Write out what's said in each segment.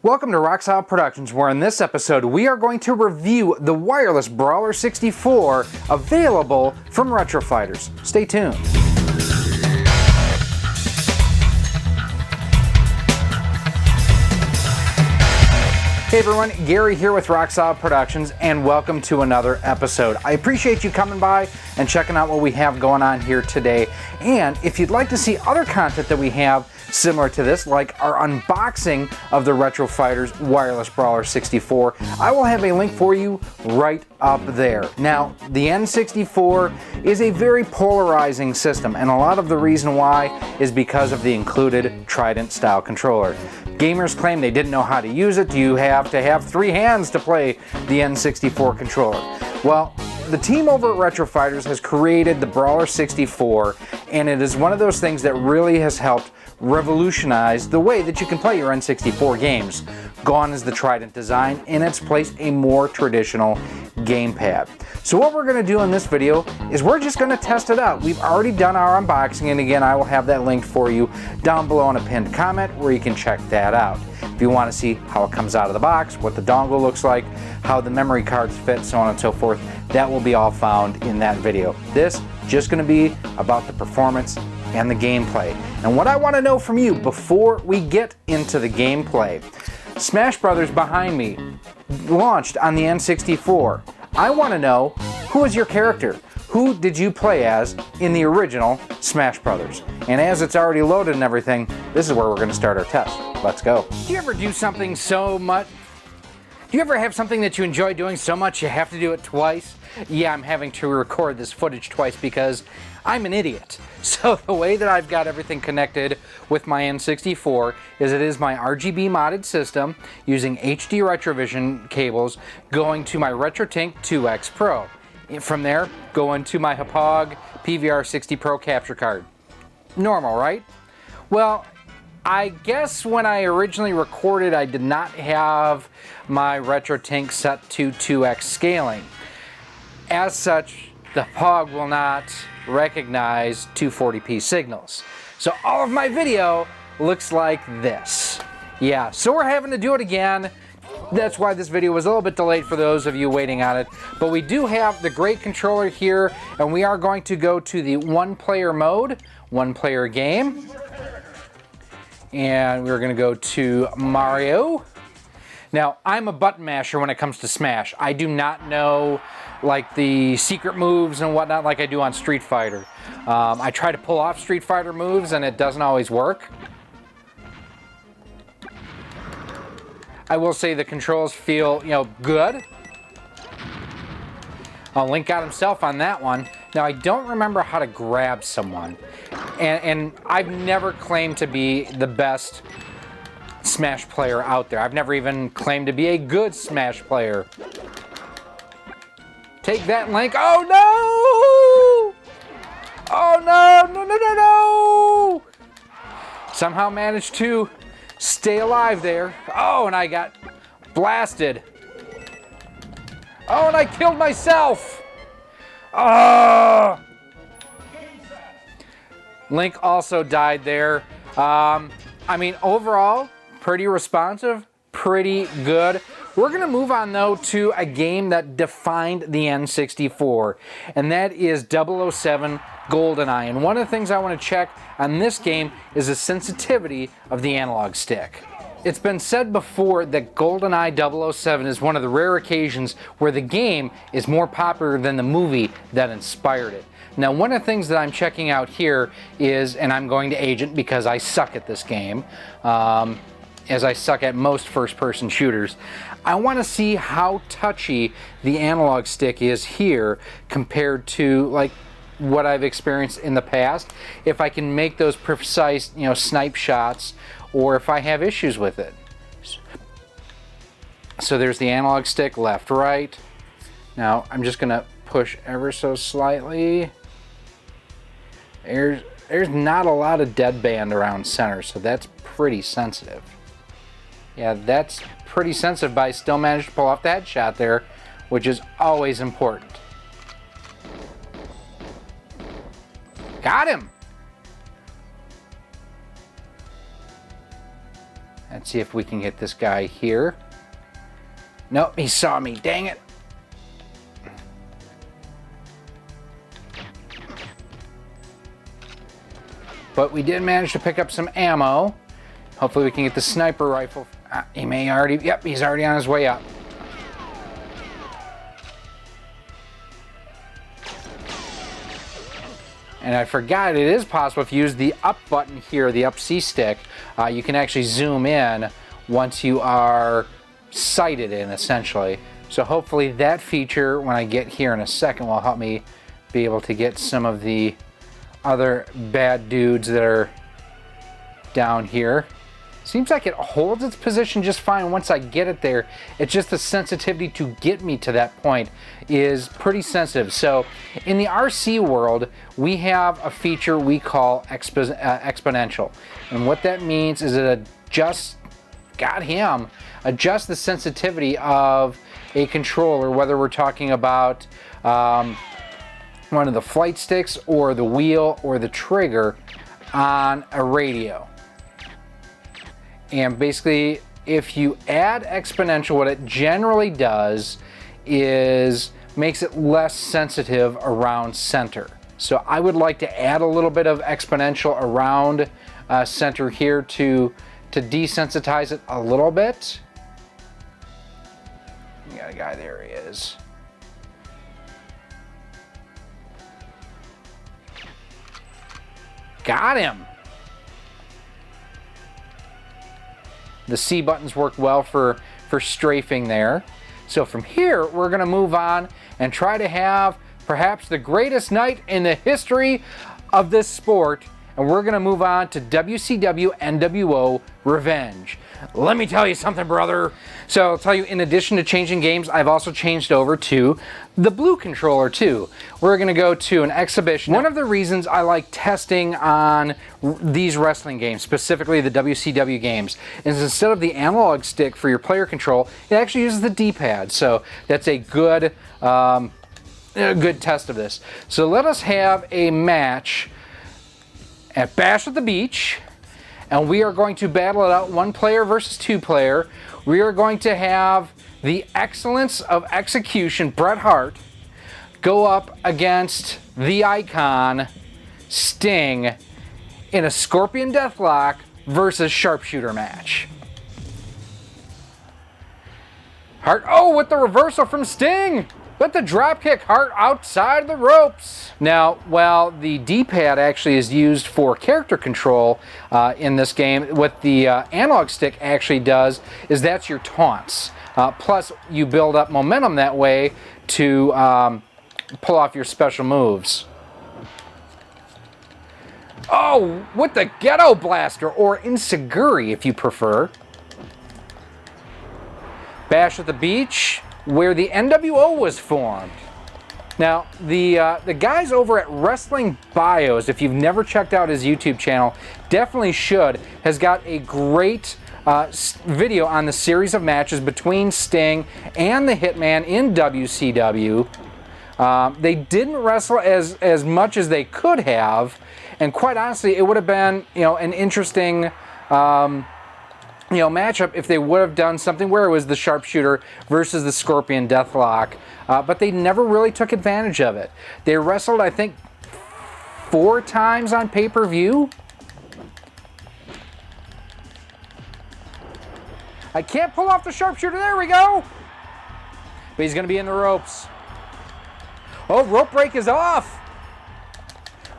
Welcome to Rocksolid Productions, where in this episode we are going to review the wireless Brawler 64 available from Retro Fighters. Stay tuned. Hey everyone, Gary here with Rocksolid Productions, and welcome to another episode. I appreciate you coming by and checking out what we have going on here today. And if you'd like to see other content that we have similar to this, like our unboxing of the Retro Fighters Wireless Brawler 64, I will have a link for you right up there. Now, the N64 is a very polarizing system, and a lot of the reason why is because of the included Trident style controller. Gamers claim they didn't know how to use it. Do you have to have 3 hands to play the N64 controller? Well, the team over at Retro Fighters has created the Brawler 64, and it is one of those things that really has helped revolutionize the way that you can play your N64 games. Gone is the Trident design, in its place a more traditional gamepad. So what we're going to do in this video is we're just going to test it out. We've already done our unboxing, and again I will have that linked for you down below in a pinned comment where you can check that out. If you want to see how it comes out of the box, what the dongle looks like, how the memory cards fit, so on and so forth, that will be all found in that video. This just going to be about the performance and the gameplay. And what I want to know from you before we get into the gameplay, Smash Brothers behind me launched on the N64. I want to know, who is your character? Who did you play as in the original Smash Brothers? And as it's already loaded and everything, this is where we're going to start our test. Let's go. Do you ever do something so much? Do you ever have something that you enjoy doing so much you have to do it twice? Yeah, I'm having to record this footage twice because I'm an idiot. So the way that I've got everything connected with my N64 is it is my RGB modded system using HD Retrovision cables going to my RetroTink 2X Pro. From there, going to my Hauppauge PVR60 Pro capture card. Normal, right? Well, I guess when I originally recorded, I did not have my RetroTink set to 2x scaling. As such, the Hauppauge will not recognize 240p signals. So all of my video looks like this. Yeah, so we're having to do it again. That's why this video was a little bit delayed for those of you waiting on it. But we do have the great controller here, and we are going to go to the one-player mode, one-player game. And we're going to go to Mario. Now, I'm a button masher when it comes to Smash. I do not know like the secret moves and whatnot like I do on Street Fighter. I try to pull off Street Fighter moves and it doesn't always work. I will say the controls feel, good. Link got himself on that one. Now, I don't remember how to grab someone. And I've never claimed to be the best Smash player out there. I've never even claimed to be a good Smash player. Take that, Link. Oh, no! Oh, no, no, no, no, no! Somehow managed to stay alive there. Oh, and I got blasted. Oh, and I killed myself. Oh! Link also died there. I mean, overall, pretty responsive, pretty good. We're going to move on, though, to a game that defined the N64, and that is 007 Goldeneye. And one of the things I want to check on this game is the sensitivity of the analog stick. It's been said before that Goldeneye 007 is one of the rare occasions where the game is more popular than the movie that inspired it. Now, one of the things that I'm checking out here is, and I'm going to Agent because I suck at this game, as I suck at most first-person shooters, I want to see how touchy the analog stick is here compared to like what I've experienced in the past. If I can make those precise, snipe shots, or if I have issues with it. So there's the analog stick, left, right. Now I'm just gonna push ever so slightly. There's not a lot of deadband around center, so that's pretty sensitive. Yeah, that's pretty sensitive, but I still managed to pull off the headshot there, which is always important. Got him! Let's see if we can get this guy here. Nope, he saw me, dang it. But we did manage to pick up some ammo. Hopefully we can get the sniper rifle. He may already, yep, he's already on his way up. And I forgot, it is possible if you use the up button here, the up C stick, you can actually zoom in once you are sighted in, essentially. So hopefully that feature, when I get here in a second, will help me be able to get some of the other bad dudes that are down here. Seems like it holds its position just fine once I get it there. It's just the sensitivity to get me to that point is pretty sensitive. So in the RC world, we have a feature we call exponential. And what that means is it adjusts the sensitivity of a controller, whether we're talking about one of the flight sticks or the wheel or the trigger on a radio. And basically, if you add exponential, what it generally does is makes it less sensitive around center. So I would like to add a little bit of exponential around center here to desensitize it a little bit. We got a guy, there he is. Got him. The C buttons work well for strafing there. So from here, we're gonna move on and try to have perhaps the greatest night in the history of this sport. And we're gonna move on to WCW NWO Revenge. Let me tell you something, brother. So I'll tell you, in addition to changing games, I've also changed over to the blue controller too. We're gonna go to an exhibition. One of the reasons I like testing on these wrestling games, specifically the WCW games, is instead of the analog stick for your player control, it actually uses the D-pad. So that's a good test of this. So let us have a match at Bash at the Beach, and we are going to battle it out 1 player versus 2 player. We are going to have the excellence of execution, Bret Hart, go up against the Icon, Sting, in a Scorpion Deathlock versus Sharpshooter match. Hart, oh, with the reversal from Sting! But the dropkick, Hart outside the ropes. Now, while the D-pad actually is used for character control in this game, what the analog stick actually does is that's your taunts. Plus, you build up momentum that way to pull off your special moves. Oh, with the Ghetto Blaster, or Insiguri if you prefer. Bash at the Beach, where the NWO was formed. Now, the guys over at Wrestling Bios, if you've never checked out his YouTube channel, definitely should, has got a great video on the series of matches between Sting and the Hitman in WCW. They didn't wrestle as much as they could have, and quite honestly, it would have been, an interesting matchup if they would have done something where it was the Sharpshooter versus the Scorpion Deathlock, but they never really took advantage of it. They wrestled, I think, 4 times on pay-per-view. I can't pull off the Sharpshooter, there we go! But he's gonna be in the ropes. Oh, rope break is off!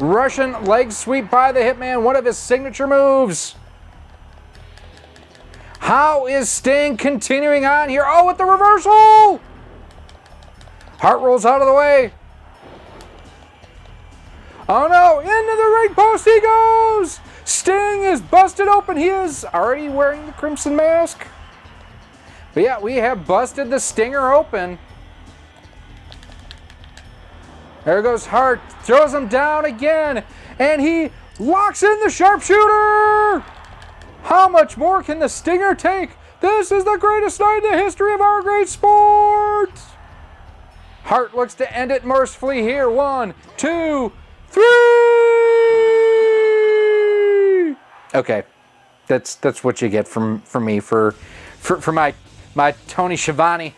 Russian leg sweep by the Hitman, one of his signature moves. How is Sting continuing on here? Oh, with the reversal! Hart rolls out of the way. Oh no, into the ring post he goes! Sting is busted open. He is already wearing the Crimson Mask. But yeah, we have busted the Stinger open. There goes Hart, throws him down again, and he locks in the Sharpshooter! How much more can the Stinger take? This is the greatest night in the history of our great sport! Hart looks to end it mercifully here. 1, 2, 3! Okay, that's what you get from me for my Tony Schiavone.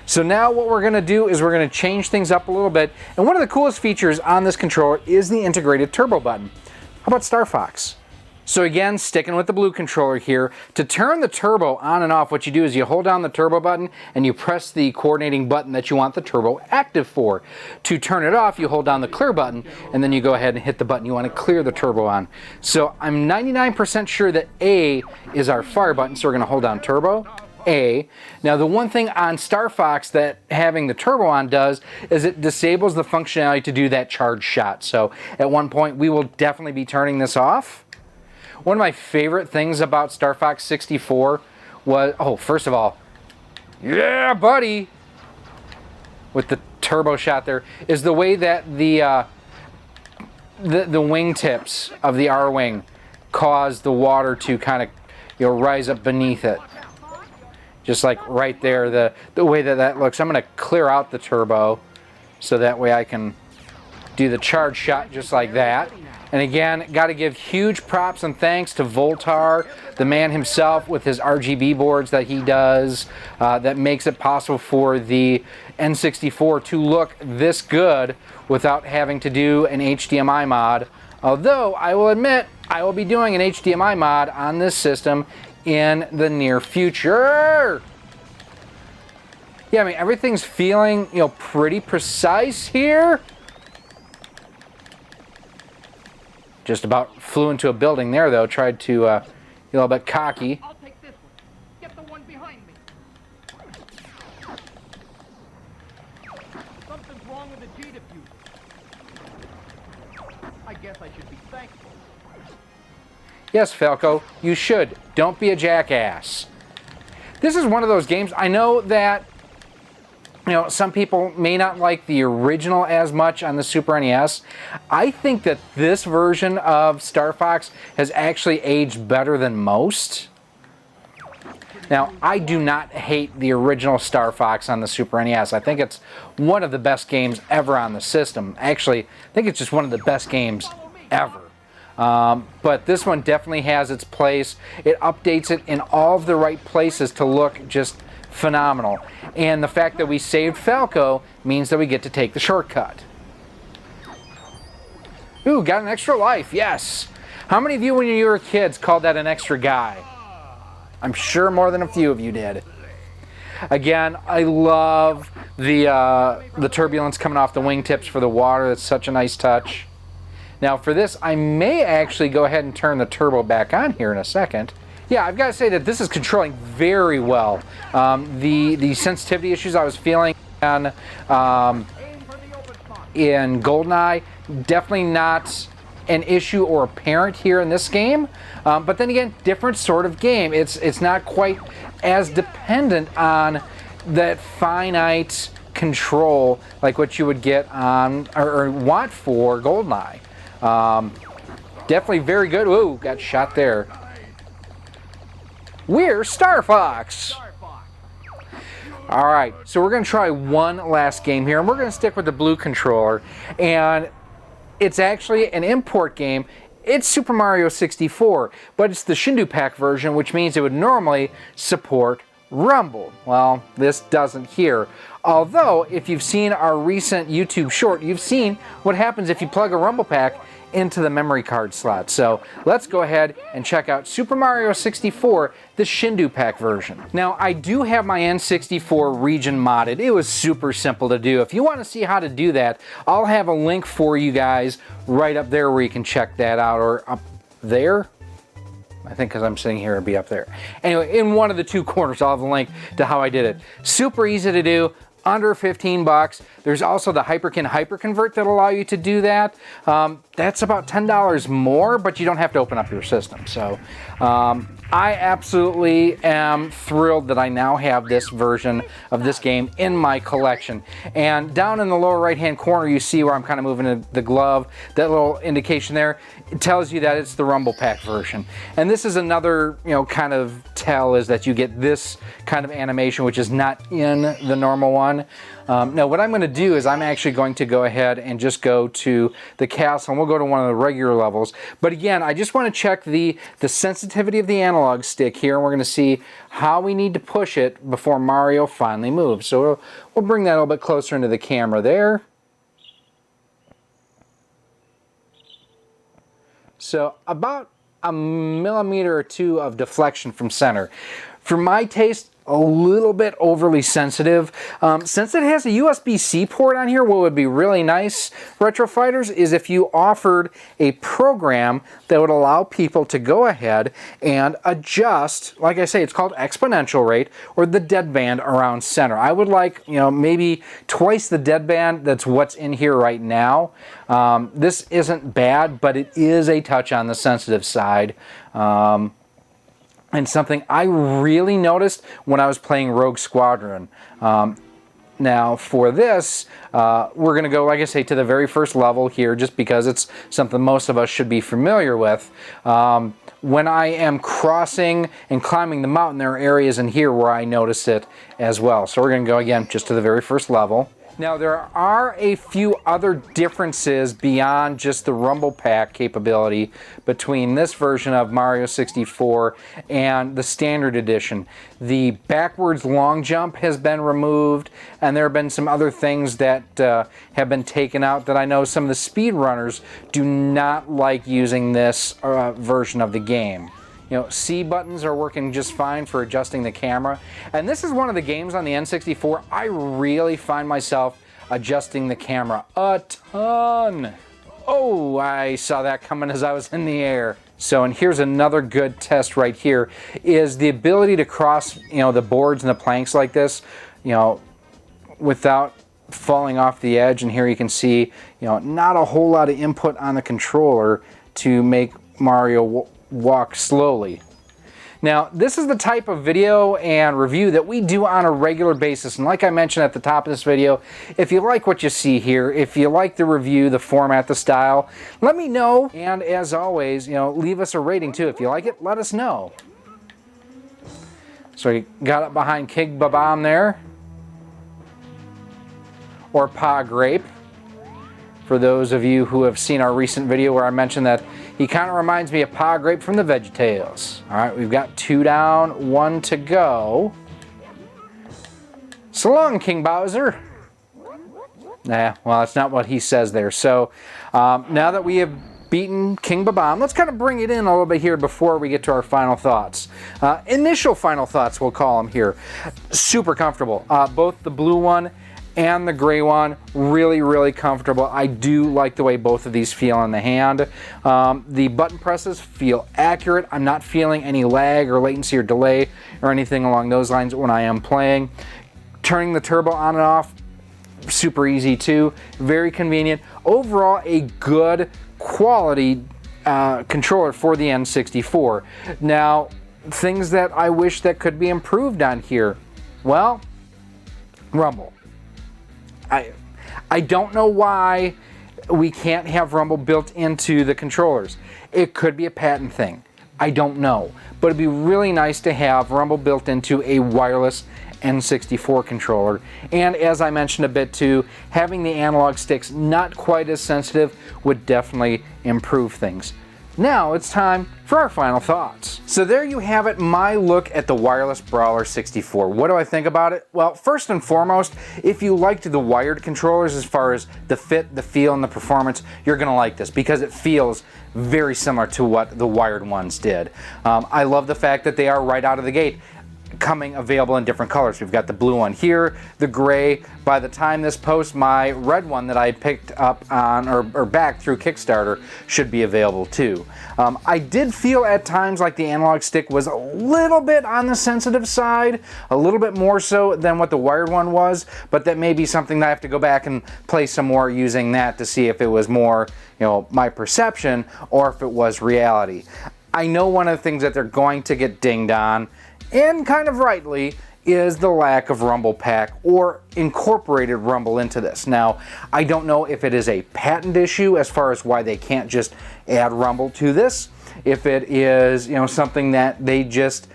So now what we're going to do is we're going to change things up a little bit. And one of the coolest features on this controller is the integrated turbo button. How about Starfox? So again, sticking with the blue controller here, to turn the turbo on and off, what you do is you hold down the turbo button and you press the coordinating button that you want the turbo active for. To turn it off, you hold down the clear button and then you go ahead and hit the button you want to clear the turbo on. So I'm 99% sure that A is our fire button, so we're going to hold down turbo. A. Now the one thing on Starfox that having the turbo on does is it disables the functionality to do that charge shot. So at one point we will definitely be turning this off. One of my favorite things about Starfox 64 was, oh, first of all, yeah buddy, with the turbo shot there, is the way that the wingtips of the R-Wing cause the water to kind of, you know, rise up beneath it. Just like right there, the way that looks. I'm going to clear out the turbo so that way I can do the charge shot just like that. And again, got to give huge props and thanks to Voltar, the man himself, with his RGB boards that he does, that makes it possible for the N64 to look this good without having to do an HDMI mod. Although, I will admit, I will be doing an HDMI mod on this system in the near future. Yeah, I mean, everything's feeling, you know, pretty precise here. Just about flew into a building there, though. Tried to, a little bit cocky. I'll take this one. Get the one behind me. Something's wrong with the G diffuser. I guess I should be thankful. Yes, Falco, you should. Don't be a jackass. This is one of those games, I know that, you know, some people may not like the original as much on the Super NES. I think that this version of Starfox has actually aged better than most. Now, I do not hate the original Starfox on the Super NES. I think it's one of the best games ever on the system. Actually, I think it's just one of the best games ever. But this one definitely has its place. It updates it in all of the right places to look just phenomenal. And the fact that we saved Falco means that we get to take the shortcut. Ooh, got an extra life, yes. How many of you when you were kids called that an extra guy? I'm sure more than a few of you did. Again, I love the turbulence coming off the wingtips for the water. That's such a nice touch. Now for this, I may actually go ahead and turn the turbo back on here in a second. Yeah, I've got to say that this is controlling very well. The sensitivity issues I was feeling on, in Goldeneye, definitely not an issue or apparent here in this game. But then again, different sort of game. It's not quite as dependent on that finite control like what you would get on or want for Goldeneye. Definitely very good. Ooh, got shot there. We're Starfox. Alright, so we're going to try one last game here, and we're going to stick with the blue controller. And it's actually an import game. It's Super Mario 64, but it's the Shindou pack version, which means it would normally support Rumble. Well, this doesn't here. Although, if you've seen our recent YouTube short, you've seen what happens if you plug a Rumble pack into the memory card slot. So let's go ahead and check out Super Mario 64, the Shindou pack version. Now, I do have my N64 region modded. It was super simple to do. If you want to see how to do that, I'll have a link for you guys right up there where you can check that out, or up there. I think because I'm sitting here, it'll be up there. Anyway, in one of the two corners, I'll have a link to how I did it. Super easy to do. Under 15 bucks. There's also the Hyperkin Hyperconvert that'll allow you to do that. That's about $10 more, but you don't have to open up your system. So I absolutely am thrilled that I now have this version of this game in my collection. And down in the lower right hand corner, you see where I'm kind of moving the glove. That little indication there, it tells you that it's the Rumble Pack version. And this is another, you know, kind of tell is that you get this kind of animation, which is not in the normal one. Now what I'm going to do is I'm actually going to go ahead and just go to the castle, and we'll we'll go to one of the regular levels. But again, I just want to check the sensitivity of the analog stick here, and we're going to see how we need to push it before Mario finally moves. So we'll bring that a little bit closer into the camera there. So about a millimeter or two of deflection from center. For my taste, a little bit overly sensitive. Since it has a USB-C port on here, what would be really nice, Retro Fighters, is if you offered a program that would allow people to go ahead and adjust, like I say, it's called exponential rate, or the deadband around center. I would like, maybe twice the deadband that's what's in here right now. This isn't bad, but it is a touch on the sensitive side. And something I really noticed when I was playing Rogue Squadron. Now for this, we're going to go, like I say, to the very first level here, just because it's something most of us should be familiar with. When I am crossing and climbing the mountain, there are areas in here where I notice it as well. So we're going to go again just to the very first level. Now there are a few other differences beyond just the Rumble Pack capability between this version of Mario 64 and the standard edition. The backwards long jump has been removed, and there have been some other things that have been taken out that I know some of the speedrunners do not like using this version of the game. C buttons are working just fine for adjusting the camera. And this is one of the games on the N64 I really find myself adjusting the camera a ton. Oh, I saw that coming as I was in the air. So, and here's another good test right here, is the ability to cross, the boards and the planks like this, without falling off the edge. And here you can see, not a whole lot of input on the controller to make Mario walk slowly. Now, this is the type of video and review that we do on a regular basis, and like I mentioned at the top of this video, if you like what you see here, if you like the review, the format, the style, let me know, and as always, leave us a rating too. If you like it, let us know. So you got it behind King Babam there, or Pa Grape, for those of you who have seen our recent video where I mentioned that he kind of reminds me of Pa Grape from the VeggieTales. All right, we've got 2 down, 1 to go. So long, King Bowser. Nah, well, that's not what he says there. So now that we have beaten King Babam, let's kind of bring it in a little bit here before we get to our final thoughts. Initial final thoughts, we'll call them here. Super comfortable. Both the blue one and the gray one, really, really comfortable. I do like the way both of these feel in the hand. The button presses feel accurate. I'm not feeling any lag or latency or delay or anything along those lines when I am playing. Turning the turbo on and off, super easy too. Very convenient. Overall, a good quality controller for the N64. Now, things that I wish that could be improved on here. Well, rumble. I don't know why we can't have rumble built into the controllers. It could be a patent thing. I don't know. But it'd be really nice to have rumble built into a wireless N64 controller. And as I mentioned a bit too, having the analog sticks not quite as sensitive would definitely improve things. Now it's time for our final thoughts. So there you have it, my look at the Wireless Brawler 64. What do I think about it? Well, first and foremost, if you liked the wired controllers as far as the fit, the feel, and the performance, you're gonna like this because it feels very similar to what the wired ones did. I love the fact that they are right out of the gate coming available in different colors. We've got the blue one here, the gray. By the time this posts, my red one that I picked up on or back through Kickstarter should be available too. I did feel at times like the analog stick was a little bit on the sensitive side, a little bit more so than what the wired one was, but that may be something that I have to go back and play some more using that to see if it was more, my perception or if it was reality. I know one of the things that they're going to get dinged on, and kind of rightly, is the lack of rumble pack or incorporated rumble into this. Now, I don't know if it is a patent issue as far as why they can't just add rumble to this, if it is, something that they just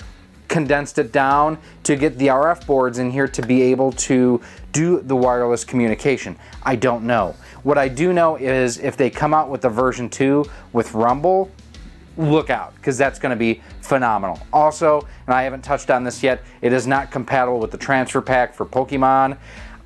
condensed it down to get the RF boards in here to be able to do the wireless communication. I don't know. What I do know is if they come out with a version 2 with Rumble, look out, because that's going to be phenomenal. Also, and I haven't touched on this yet, it is not compatible with the transfer pack for Pokemon.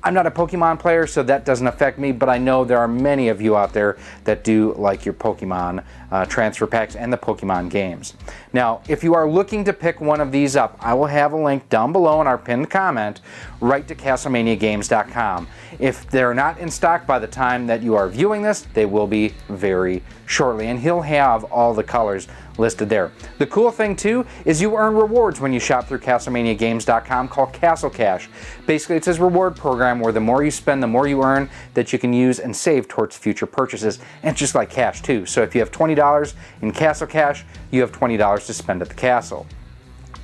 I'm not a Pokemon player, so that doesn't affect me, but I know there are many of you out there that do like your Pokemon transfer packs and the Pokemon games. Now, if you are looking to pick one of these up, I will have a link down below in our pinned comment right to CastlemaniaGames.com. If they're not in stock by the time that you are viewing this, they will be very shortly, and he'll have all the colors listed there. The cool thing too is you earn rewards when you shop through CastlemaniaGames.com called Castle Cash. Basically, it's his reward program where the more you spend, the more you earn that you can use and save towards future purchases. And it's just like cash too. So if you have $20 in Castle Cash, you have $20 to spend at the castle.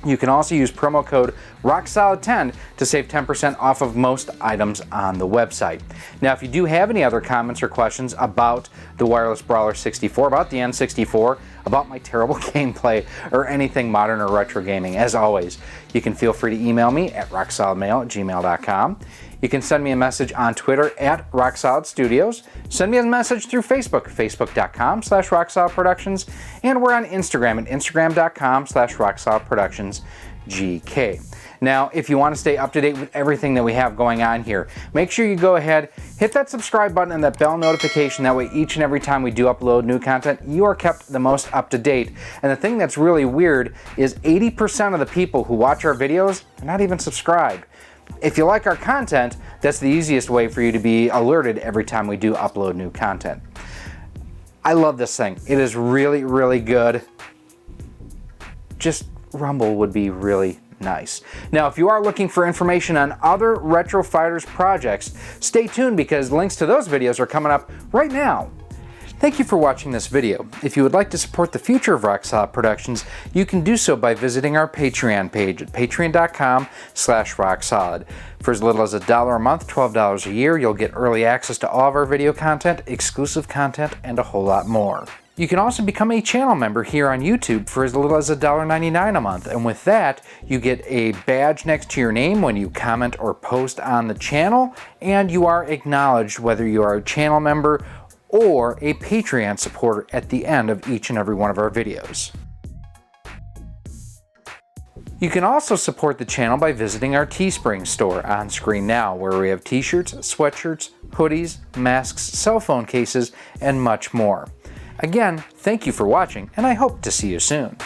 You can also use promo code ROCKSOLID10 to save 10% off of most items on the website. Now, if you do have any other comments or questions about the Wireless Brawler 64, about the N64, about my terrible gameplay, or anything modern or retro gaming, as always, you can feel free to email me at rocksolidmail@gmail.com. You can send me a message on Twitter at RockSolidStudios. Send me a message through Facebook, facebook.com/RockSolidProductions, and we're on Instagram at instagram.com/RockSolidProductionsGK. Now, if you want to stay up to date with everything that we have going on here, make sure you go ahead, hit that subscribe button and that bell notification. That way, each and every time we do upload new content, you are kept the most up to date. And the thing that's really weird is 80% of the people who watch our videos are not even subscribed. If you like our content, that's the easiest way for you to be alerted every time we do upload new content. I love this thing. It is really, really good. Just Rumble would be really nice. Now, if you are looking for information on other Retro Fighters projects, stay tuned because links to those videos are coming up right now. Thank you for watching this video. If you would like to support the future of Rock Solid Productions, you can do so by visiting our Patreon page at patreon.com/rocksolid. For as little as $1 a month, $12 a year, you'll get early access to all of our video content, exclusive content, and a whole lot more. You can also become a channel member here on YouTube for as little as $1.99 a month, and with that, you get a badge next to your name when you comment or post on the channel, and you are acknowledged whether you are a channel member or a Patreon supporter at the end of each and every one of our videos. You can also support the channel by visiting our Teespring store on screen now, where we have t-shirts, sweatshirts, hoodies, masks, cell phone cases, and much more. Again, thank you for watching, and I hope to see you soon.